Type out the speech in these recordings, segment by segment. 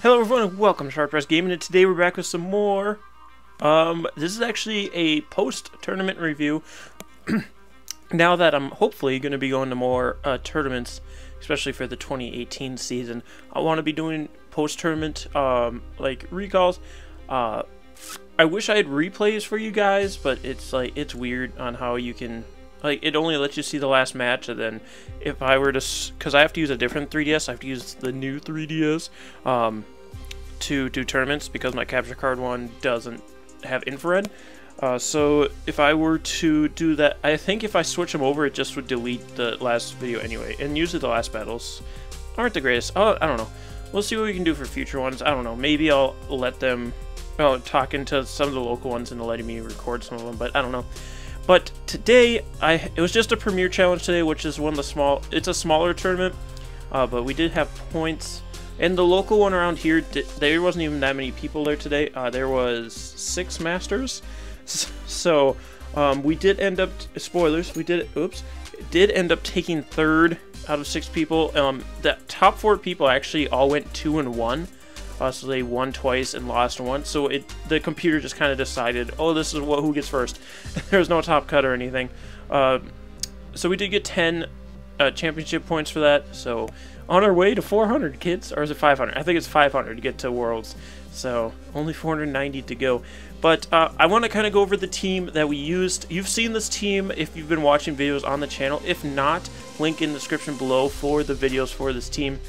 Hello everyone and welcome to Sharp Press Gaming, and today we're back with some more. This is actually a post-tournament review. Now that I'm hopefully going to be going to more tournaments, especially for the 2018 season, I want to be doing post-tournament like recalls. I wish I had replays for you guys, but it's weird on how you can, like, it only lets you see the last match, and then if I were to, because I have to use a different 3DS, I have to use the new 3DS to do tournaments because my capture card one doesn't have infrared. So if I were to do that, I think if I switch them over, it just would delete the last video anyway, and usually the last battles aren't the greatest. Oh, I don't know. We'll see what we can do for future ones. I don't know. Maybe I'll let them, talking to some of the local ones and letting me record some of them, but I don't know. But today, it was just a Premier Challenge today, which is one of the it's a smaller tournament, but we did have points. And the local one around here, there wasn't even that many people there today. There was 6 masters. So, we did end up, spoilers, did end up taking 3rd out of 6 people. The top 4 people actually all went 2-1. So they won twice and lost once. So the computer just kind of decided, oh, this is who gets first. There was no top cut or anything. So we did get 10 championship points for that. So on our way to 400, kids. Or is it 500? I think it's 500 to get to Worlds. So only 490 to go. But I want to kind of go over the team that we used. You've seen this team if you've been watching videos on the channel. If not, link in the description below for the videos for this team.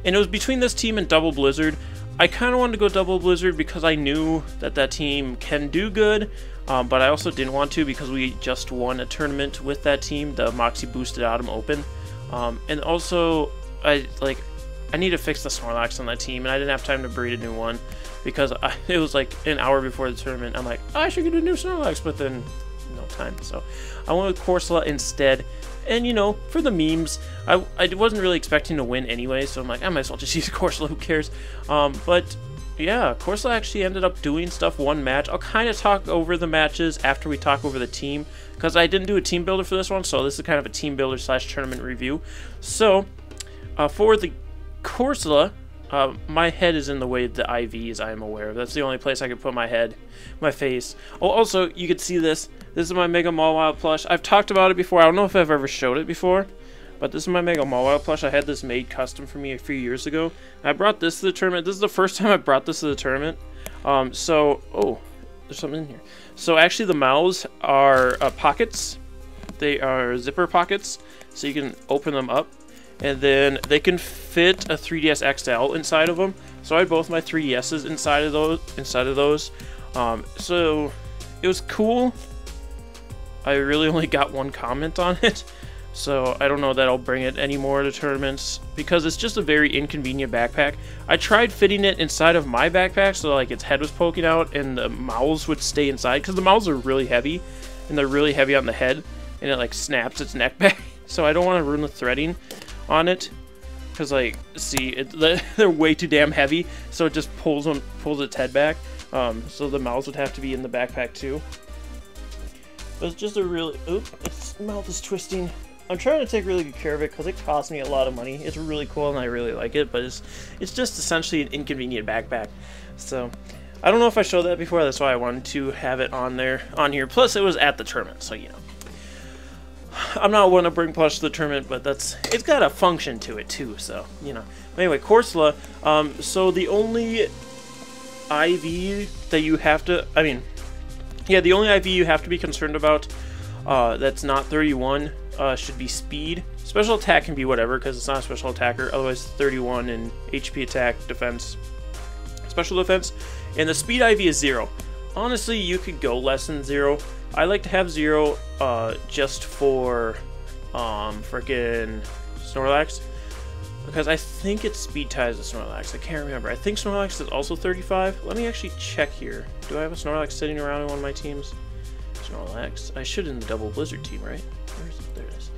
And it was between this team and Double Blizzard. I kind of wanted to go Double Blizzard because I knew that team can do good, but I also didn't want to because we just won a tournament with that team, the Moxie Boosted Autumn Open. And also, I need to fix the Snorlax on that team, and I didn't have time to breed a new one because it was like an hour before the tournament. I'm like, I should get a new Snorlax, but then no time. So I went with Corsola instead. And, you know, for the memes, I wasn't really expecting to win anyway, so I'm like, I might as well just use Corsola, who cares? But, yeah, Corsola actually ended up doing stuff one match. I'll kind of talk over the matches after we talk over the team, because I didn't do a team builder for this one, so this is kind of a team builder / tournament review. So, for the Corsola, my head is in the way of the IVs, I am aware of. That's the only place I could put my head, my face. Oh, also, you could see this. This is my Mega Mawile plush. I've talked about it before. I don't know if I've ever showed it before, but this is my Mega Mawile plush. I had this made custom for me a few years ago. I brought this to the tournament. This is the first time I brought this to the tournament. Oh, there's something in here. So actually the mouths are pockets. They are zipper pockets, so you can open them up. And then they can fit a 3DS XL inside of them. So I had both my 3DSs inside of those. So it was cool. I really only got one comment on it, so I don't know that I'll bring it anymore to tournaments because it's just a very inconvenient backpack. I tried fitting it inside of my backpack so like its head was poking out and the mouths would stay inside because the mouths are really heavy and they're really heavy on the head and it like snaps its neck back. So I don't want to ruin the threading on it because, like, see, they're way too damn heavy, so it just pulls its head back. So the mouths would have to be in the backpack too. But it's just a really, its mouth is twisting. I'm trying to take really good care of it because it cost me a lot of money. It's really cool and I really like it, but it's just essentially an inconvenient backpack. So I don't know if I showed that before. That's why I wanted to have it on here. Plus, it was at the tournament, so you know. I'm not one to bring plush to the tournament, but it's got a function to it too, so you know. But anyway, Corsola. So the only IV that you have to, the only IV you have to be concerned about that's not 31 should be speed. Special attack can be whatever because it's not a special attacker. Otherwise, 31 in HP attack, defense, special defense, and the speed IV is 0. Honestly, you could go less than 0. I like to have 0 just for freaking Snorlax because I think it speed ties to Snorlax. I can't remember. I think Snorlax is also 35. Let me actually check here. Do I have a Snorlax sitting around in one of my teams? Snorlax. I should in the Double Blizzard team, right? Where is it? There it is.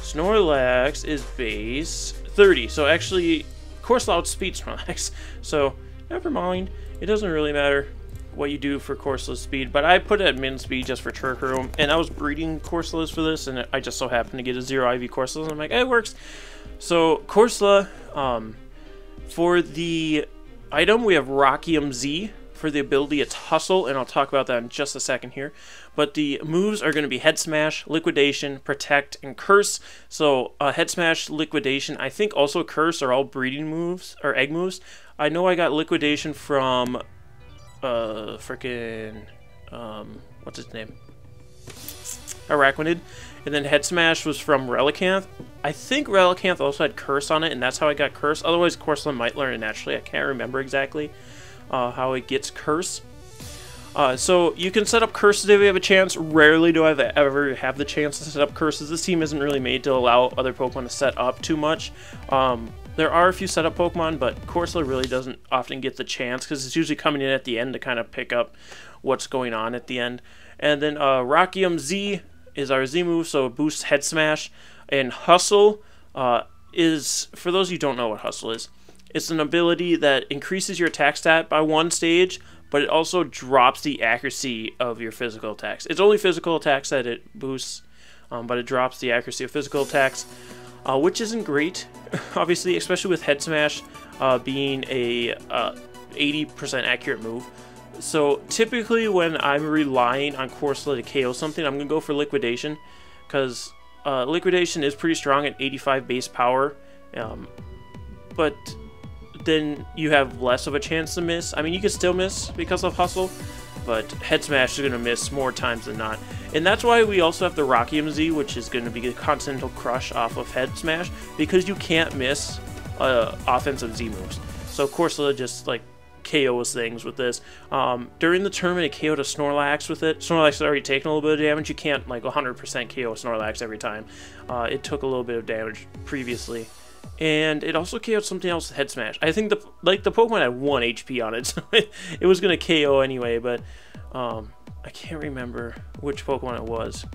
Snorlax is base 30. So actually, Corsola outspeeds Snorlax. So never mind. It doesn't really matter what you do for Corsola's speed, but I put it at min speed just for trick room, and I was breeding Corsolas for this, and I just so happened to get a 0 IV Corsola, and I'm like, it works. So Corsola, For the item, we have Rockium Z. For the ability, it's Hustle, and I'll talk about that in just a second here. But the moves are going to be Head Smash, Liquidation, Protect, and Curse. So Head Smash, Liquidation, I think also Curse are all breeding moves, or egg moves. I know I got Liquidation from frickin' what's his name? Araquanid. And then Head Smash was from Relicanth. I think Relicanth also had Curse on it, and that's how I got Curse. Otherwise, Corsola might learn it naturally. I can't remember exactly how it gets Curse. So you can set up curses if you have a chance. Rarely do I ever have the chance to set up curses. This team isn't really made to allow other Pokemon to set up too much. There are a few setup Pokemon, but Corsola really doesn't often get the chance because it's usually coming in at the end to kind of pick up what's going on at the end. And then Rockium Z is our Z move, so it boosts Head Smash. And Hustle is, for those of you who don't know what Hustle is, it's an ability that increases your attack stat by 1 stage, but it also drops the accuracy of your physical attacks. It's only physical attacks that it boosts, but it drops the accuracy of physical attacks, which isn't great, obviously, especially with Head Smash being a 80% accurate move. So typically when I'm relying on Corsola to KO something, I'm going to go for Liquidation, because Liquidation is pretty strong at 85 base power, but then you have less of a chance to miss. I mean, you can still miss because of Hustle, but Head Smash is going to miss more times than not. And that's why we also have the Rockium Z, which is going to be a Continental Crush off of Head Smash, because you can't miss offensive Z moves. So Corsola just like KOs things with this. During the tournament, it KO'd a Snorlax with it. Snorlax has already taken a little bit of damage. You can't like 100% KO a Snorlax every time. It took a little bit of damage previously. And it also KO'd something else with Head Smash. I think the Pokemon had 1 HP on it, so it was going to KO anyway, but I can't remember which Pokemon it was.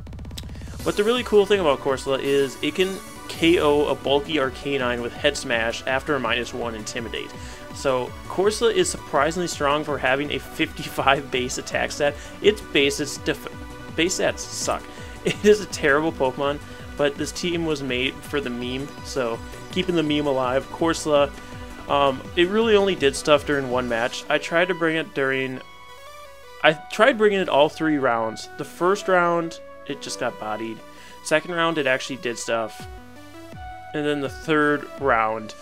But the really cool thing about Corsola is it can KO a bulky Arcanine with Head Smash after a -1 Intimidate. So Corsola is surprisingly strong for having a 55 base attack stat. Its base stats suck. It is a terrible Pokemon, but this team was made for the meme, so keeping the meme alive. Corsola, it really only did stuff during one match. I tried bringing it all 3 rounds. The first round, it just got bodied. Second round, it actually did stuff. And then the third round,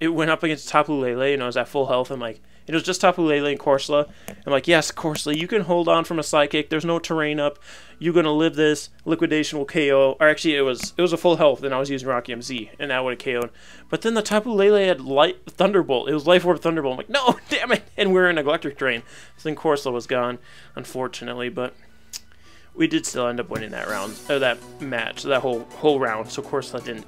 it went up against Tapu Lele, and I was at full health. I'm like, it was just Tapu Lele and Corsola. I'm like, yes, Corsola, you can hold on from a Psychic. There's no terrain up. You're gonna live this. Liquidation will KO. Or actually, it was a full health, and I was using Rockium Z, and that would have KO'd. But then the Tapu Lele had Thunderbolt. It was Life Orb Thunderbolt. I'm like, no, damn it! And we're in Electric Drain. So then Corsola was gone, unfortunately, but we did still end up winning that round, or that match, that whole round. So Corsola didn't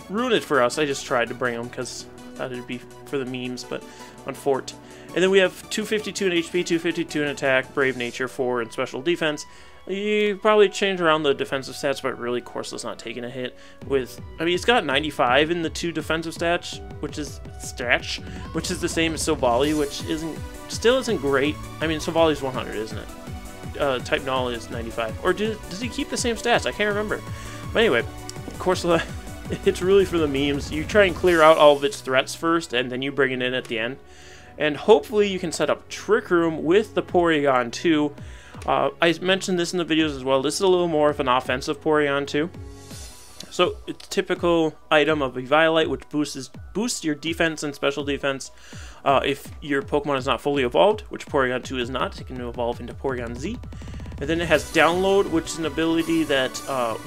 ruin it for us. I just tried to bring them because I thought it'd be for the memes, but unfortunately. And then we have 252 in HP, 252 in attack, Brave Nature, 4 in special defense. You probably change around the defensive stats, but really Corsola's not taking a hit. I mean, it's got 95 in the 2 defensive stats, which is the same as Silvally, which still isn't great. I mean, Silvally's 100, isn't it? Type Null is 95. Or does he keep the same stats? I can't remember. But anyway, Corsola, it's really for the memes. You try and clear out all of its threats first, and then you bring it in at the end. And hopefully you can set up Trick Room with the Porygon 2. I mentioned this in the videos as well. This is a little more of an offensive Porygon 2. So it's a typical item of Eviolite, which boosts your defense and special defense if your Pokemon is not fully evolved, which Porygon 2 is not. It can evolve into Porygon Z. And then it has Download, which is an ability that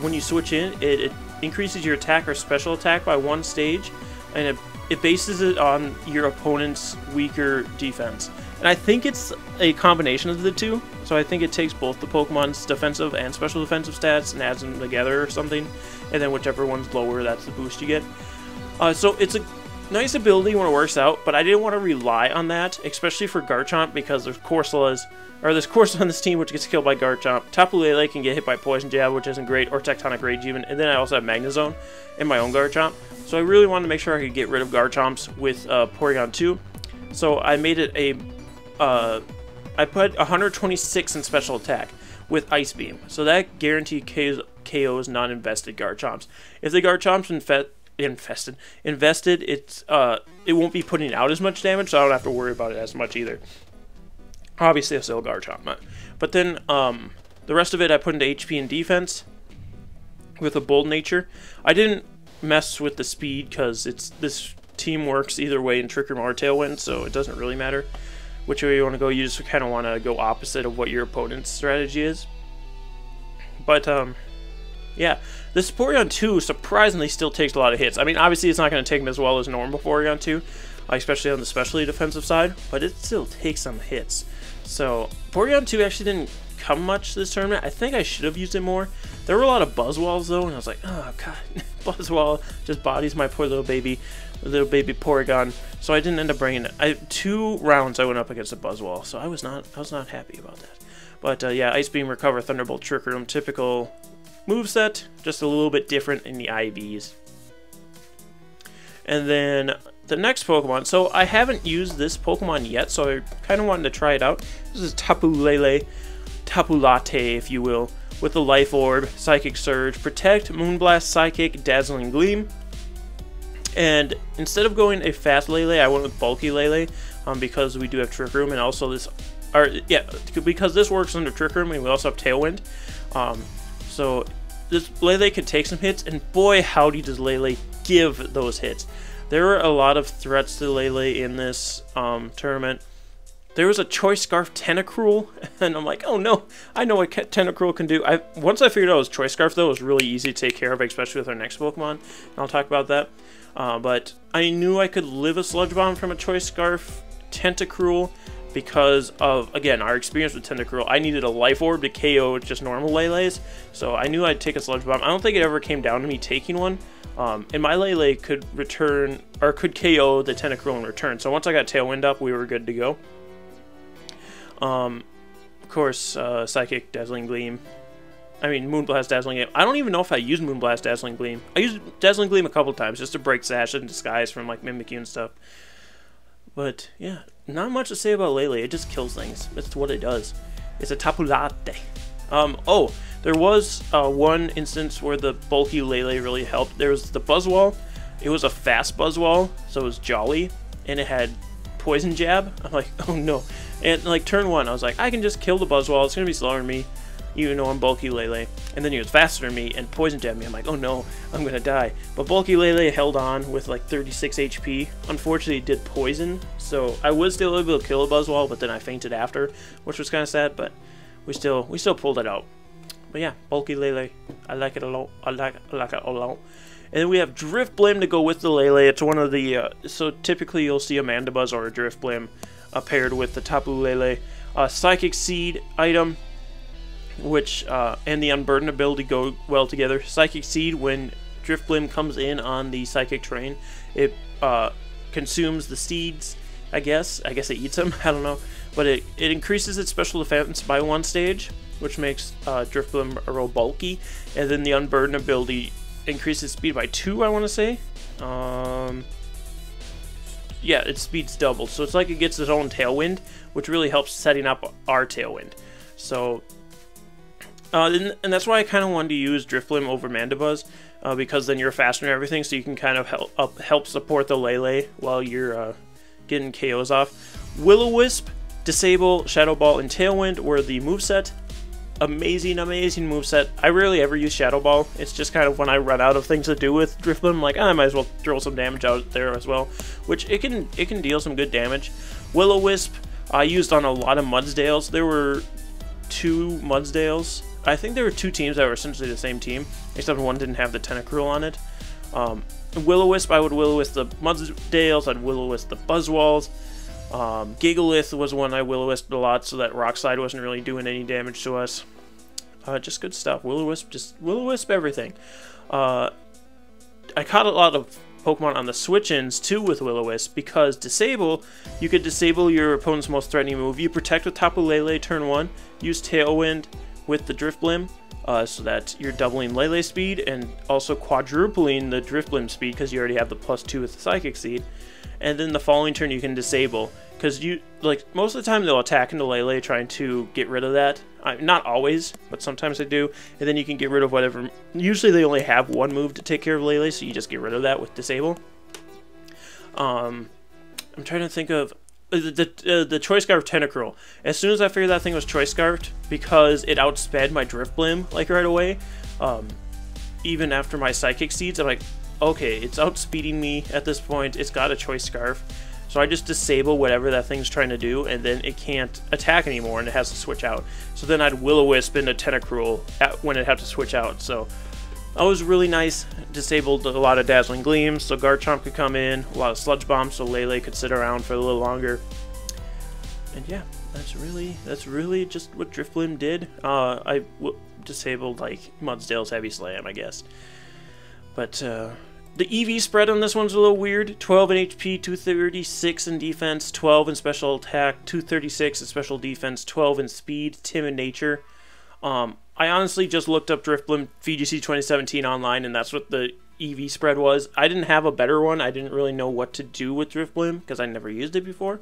when you switch in, it increases your attack or special attack by 1 stage, and it bases it on your opponent's weaker defense. And I think it's a combination of the two, so I think it takes both the Pokemon's defensive and special defensive stats and adds them together or something, and then whichever one's lower, that's the boost you get. So it's a nice ability when it works out, but I didn't want to rely on that, especially for Garchomp, because there's Corsola on this team which gets killed by Garchomp. Tapu Lele can get hit by Poison Jab, which isn't great, or Tectonic Rage even, and then I also have Magnezone in my own Garchomp. So I really wanted to make sure I could get rid of Garchomps with Porygon 2. So I made it I put 126 in special attack with Ice Beam. So that guaranteed KOs non-invested Garchomps. If the Garchomps invested, it won't be putting out as much damage, so I don't have to worry about it as much either. Obviously, a still Garchomp, but then the rest of it I put into HP and defense with a bold nature. I didn't mess with the speed because this team works either way in Trick Room or Tailwind, so it doesn't really matter which way you want to go. You just kind of want to go opposite of what your opponent's strategy is. But yeah, this Porygon 2 surprisingly still takes a lot of hits. I mean, obviously it's not going to take them as well as normal Porygon 2, especially on the specially defensive side, but it still takes some hits. So Porygon 2 actually didn't come much this tournament. I think I should have used it more. There were a lot of Buzzwalls though, and I was like, oh god, Buzzwall just bodies my poor little baby Porygon. So I didn't end up bringing it. 2 rounds I went up against a Buzzwall, so I was not happy about that. But yeah, Ice Beam, Recover, Thunderbolt, Trick Room, typical moveset, just a little bit different in the IVs. And then the next Pokemon, so I haven't used this Pokemon yet, so I kind of wanted to try it out. This is Tapu Lele, Tapu Latte, if you will, with the Life Orb, Psychic Surge, Protect, Moonblast, Psychic, Dazzling Gleam. And instead of going a fast Lele, I went with bulky Lele, because we do have Trick Room, and also this, because this works under Trick Room, and we also have Tailwind. So this Lele could take some hits, and boy howdy does Lele give those hits. There were a lot of threats to Lele in this tournament. There was a Choice Scarf Tentacruel, and I'm like, oh no, I know what Tentacruel can do. Once I figured out it was Choice Scarf, though, it was really easy to take care of, especially with our next Pokemon, and I'll talk about that. But I knew I could live a Sludge Bomb from a Choice Scarf Tentacruel because of, again, our experience with Tentacruel. I needed a Life Orb to KO just normal Lele's, so I knew I'd take a Sludge Bomb. I don't think it ever came down to me taking one, and my Lele could return, or could KO the Tentacruel in return. So once I got Tailwind up, we were good to go. Of course, Psychic, Dazzling Gleam. I mean, Moonblast, Dazzling Gleam. I don't even know if I used Moonblast, Dazzling Gleam. I used Dazzling Gleam a couple times just to break Sash and Disguise from like Mimikyu and stuff. But yeah, not much to say about Lele. It just kills things. That's what it does. It's a Tapu Latte. Oh, there was one instance where the bulky Lele really helped. There was the Buzzwall. It was a fast Buzzwall, so it was jolly, and it had Poison Jab. I'm like, oh no. And like turn 1, I was like, I can just kill the Buzzwall. It's gonna be slower than me, even though I'm bulky Lele. And then he was faster than me and Poison Jab me. I'm like, oh no, I'm gonna die. But bulky Lele held on with like 36 HP. Unfortunately, it did poison, so I was still able to kill a Buzzwall, but then I fainted after, which was kind of sad. But we still pulled it out. But yeah, bulky Lele, I like it a lot. I like it a lot. And then we have Drifblim to go with the Lele. It's one of the so typically you'll see a Mandibuzz or a Drifblim paired with the Tapu Lele. Psychic Seed item, which and the Unburden ability go well together. Psychic Seed, when Drifblim comes in on the Psychic Train, it consumes the seeds, I guess it eats them, I don't know. But it increases its special defense by 1 stage, which makes Drifblim a real bulky. And then the Unburden ability increases speed by 2, I want to say. Yeah, its speed's doubled, so it's like it gets its own Tailwind, which really helps setting up our Tailwind. So, and that's why I kind of wanted to use Drifblim over Mandibuzz, because then you're faster and everything, so you can kind of help support the Lele while you're getting KOs off. Will-O-Wisp, Disable, Shadow Ball, and Tailwind were the moveset. Amazing moveset. I rarely ever use Shadow Ball. It's just kind of when I run out of things to do with Drifblim, I'm like, I might as well throw some damage out there as well, which it can deal some good damage. Will-O-Wisp I used on a lot of Mudsdales. There were 2 Mudsdales. I think there were 2 teams that were essentially the same team, except one didn't have the Tentacruel on it. Will-O-Wisp, I would Will-O-Wisp the Mudsdales, I'd Will-O-Wisp the Buzzwalls. Gigalith was one I Will-O-Wisped a lot, so that Rock Slide wasn't really doing any damage to us. Just good stuff. Will-O-Wisp, just Will-O-Wisp everything. I caught a lot of Pokemon on the switch-ins too with Will-O-Wisp, because Disable, you could disable your opponent's most threatening move. You protect with Tapu Lele turn 1, use Tailwind with the Drifblim, so that you're doubling Lele speed and also quadrupling the Drifblim speed because you already have the +2 with the Psychic Seed. And then the following turn you can disable. because you like most of the time they'll attack into Lele trying to get rid of that. Not always, but sometimes they do, and then you can get rid of whatever. Usually they only have one move to take care of Lele, so you just get rid of that with disable. I'm trying to think of the Choice Scarf Tentacruel. As soon as I figured that thing was Choice Scarfed, because it outsped my Drift Blim like right away, even after my Psychic Seeds, I'm like, okay, it's outspeeding me at this point. It's got a Choice Scarf. So I just disable whatever that thing's trying to do, and then it can't attack anymore, and it has to switch out. So then I'd Will-O-Wisp into Tentacruel when it had to switch out. So that was really nice. Disabled a lot of Dazzling Gleams, so Garchomp could come in. A lot of Sludge Bombs, so Lele could sit around for a little longer. And yeah, that's really just what Drift Blim did. I disabled like Mudsdale's Heavy Slam, I guess. But the EV spread on this one's a little weird. 12 in HP, 236 in defense, 12 in special attack, 236 in special defense, 12 in speed, timid nature. I honestly just looked up Drift Blim VGC 2017 online, and that's what the EV spread was. I didn't have a better one. I didn't really know what to do with Drift Blim because I never used it before,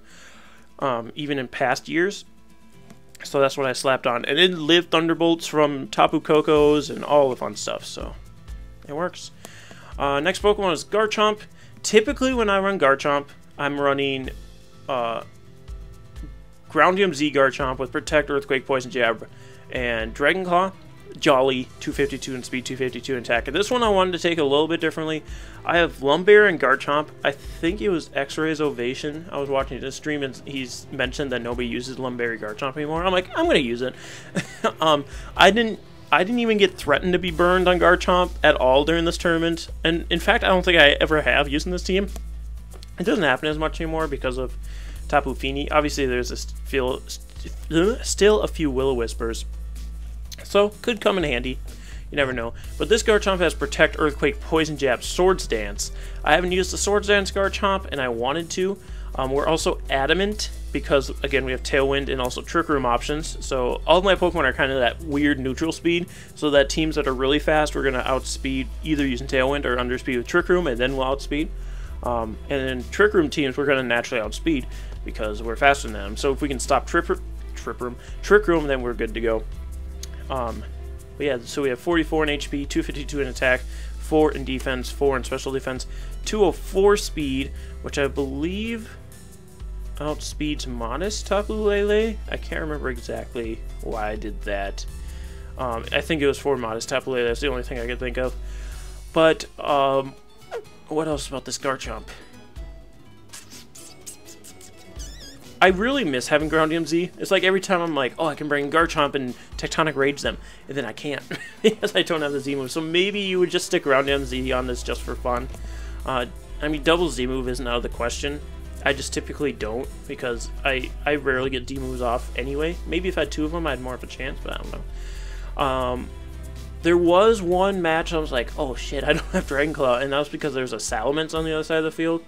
even in past years. So that's what I slapped on. And it lived Thunderbolts from Tapu Kokos and all the fun stuff, so it works. Next Pokemon is Garchomp. Typically when I run Garchomp, I'm running Groundium Z Garchomp with Protect, Earthquake, Poison Jab, and Dragon Claw. Jolly, 252 and Speed, 252 and Attack. And this one I wanted to take a little bit differently. I have Lumbear and Garchomp. I think it was X-Ray's Ovation. I was watching his stream and he's mentioned that nobody uses Lumberry Garchomp anymore. I'm like, I'm going to use it. I didn't even get threatened to be burned on Garchomp at all during this tournament. And in fact, I don't think I ever have using this team. It doesn't happen as much anymore because of Tapu Fini. Obviously, there's still a few Will-O-Wispers. So, could come in handy. You never know. But this Garchomp has Protect, Earthquake, Poison Jab, Swords Dance. I haven't used the Swords Dance Garchomp, and I wanted to. We're also Adamant, because, again, we have Tailwind and also Trick Room options. So, all of my Pokemon are kind of that weird neutral speed, so that teams that are really fast, we're going to outspeed either using Tailwind or underspeed with Trick Room, and then we'll outspeed. And then Trick Room teams, we're going to naturally outspeed, because we're faster than them. So, if we can stop Trick Room, then we're good to go. But yeah, so we have 44 in HP, 252 in attack, 4 in defense, 4 in special defense, 204 speed, which I believe outspeeds Modest Tapu Lele. I can't remember exactly why I did that. I think it was for Modest Tapu Lele. That's the only thing I could think of. But what else about this Garchomp? I really miss having Groundium Z. It's like every time I'm like, oh, I can bring Garchomp and Tectonic Rage them, and then I can't because I don't have the Z move. So maybe you would just stick Groundium Z on this just for fun. I mean, double Z move isn't out of the question. I just typically don't because I rarely get D moves off anyway. Maybe if I had 2 of them, I had more of a chance, but I don't know. There was one match I was like, oh shit, I don't have Dragon Claw, and that was because there's a Salamence on the other side of the field.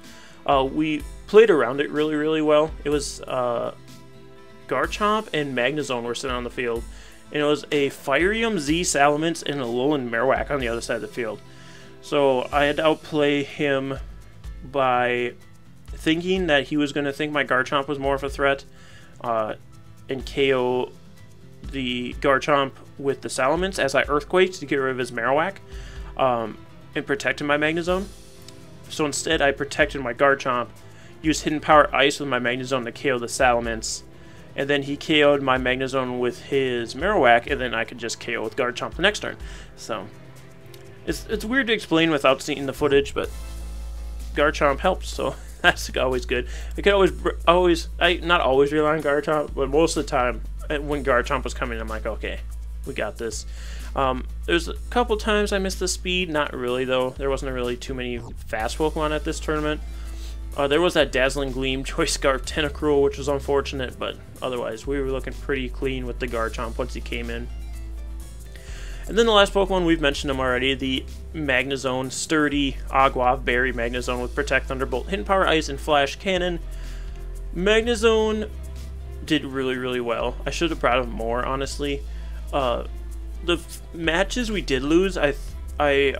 We played around it really, really well. It was Garchomp and Magnezone were sitting on the field. And it was a Firium Z Salamence and a Alolan Marowak on the other side of the field. So I had to outplay him by thinking that he was going to think my Garchomp was more of a threat and KO the Garchomp with the Salamence as I Earthquaked to get rid of his Marowak and protected my Magnezone. So instead, I protected my Garchomp, used Hidden Power Ice with my Magnezone to KO the Salamence, and then he KO'd my Magnezone with his Marowak, and then I could just KO with Garchomp the next turn. So, it's weird to explain without seeing the footage, but Garchomp helps, so that's always good. I could not always rely on Garchomp, but most of the time, when Garchomp was coming, I'm like, okay, we got this. There's a couple times I missed the speed, not really though. There wasn't really too many fast Pokemon at this tournament. There was that Dazzling Gleam, Choice Scarf, Tentacruel, which was unfortunate, but otherwise we were looking pretty clean with the Garchomp once he came in. And then the last Pokemon, we've mentioned him already, the Magnezone, sturdy Aguav Berry Magnezone with Protect, Thunderbolt, Hidden Power Ice, and Flash Cannon. Magnezone did really, really well. I should have brought him more, honestly. The matches we did lose, I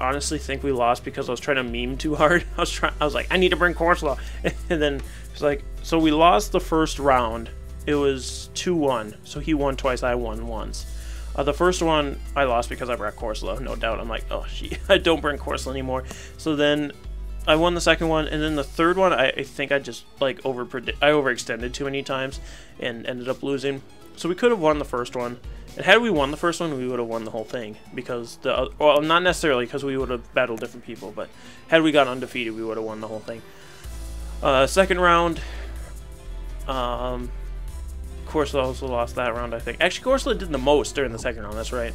honestly think we lost because I was trying to meme too hard. I was like, I need to bring Corsola, and then So we lost the first round. It was 2-1. So he won twice, I won once. The first one I lost because I brought Corsola, no doubt. I'm like, oh, gee, I don't bring Corsola anymore. So then I won the second one, and then the third one, I think I just like overextended too many times and ended up losing. So we could have won the first one, and had we won the first one, we would have won the whole thing because well, not necessarily because we would have battled different people, but had we gone undefeated, we would have won the whole thing. Second round, Corsola also lost that round, I think. Actually, Corsola did the most during the second round, that's right.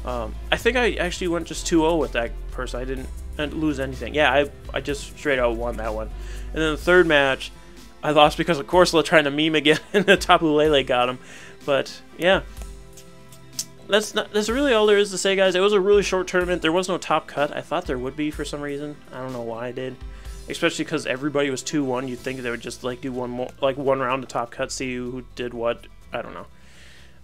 I think I actually went just 2-0 with that person. I didn't lose anything. Yeah, I just straight out won that one. And then the third match, I lost because of Corsola trying to meme again, and the Tapu Lele got him. But, yeah. That's really all there is to say, guys. It was a really short tournament. There was no top cut. I thought there would be for some reason. I don't know why I did. Especially because everybody was 2-1. You'd think they would just like do one round of top cut, see who did what. I don't know.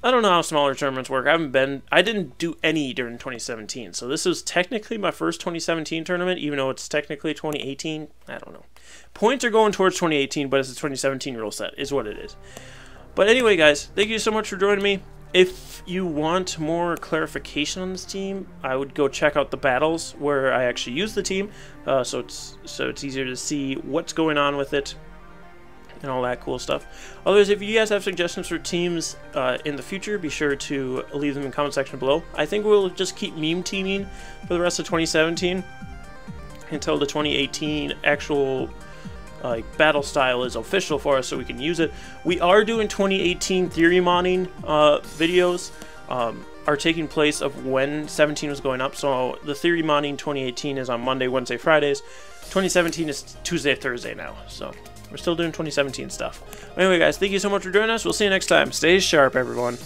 I don't know how smaller tournaments work. I didn't do any during 2017. So this is technically my first 2017 tournament, even though it's technically 2018. I don't know. Points are going towards 2018, but it's a 2017 rule set, is what it is. But anyway, guys, thank you so much for joining me. If you want more clarification on this team, I would go check out the battles where I actually use the team, so it's easier to see what's going on with it and all that cool stuff. Otherwise, if you guys have suggestions for teams in the future, be sure to leave them in the comment section below. I think we'll just keep meme teaming for the rest of 2017 until the 2018 actual battle style is official for us, so we can use it. We are doing 2018 theory modding videos are taking place of when 17 was going up. So the theory modding 2018 is on Monday, Wednesday, Fridays. 2017 is Tuesday, Thursday now. So we're still doing 2017 stuff. Anyway, guys, thank you so much for joining us. We'll see you next time. Stay sharp, everyone.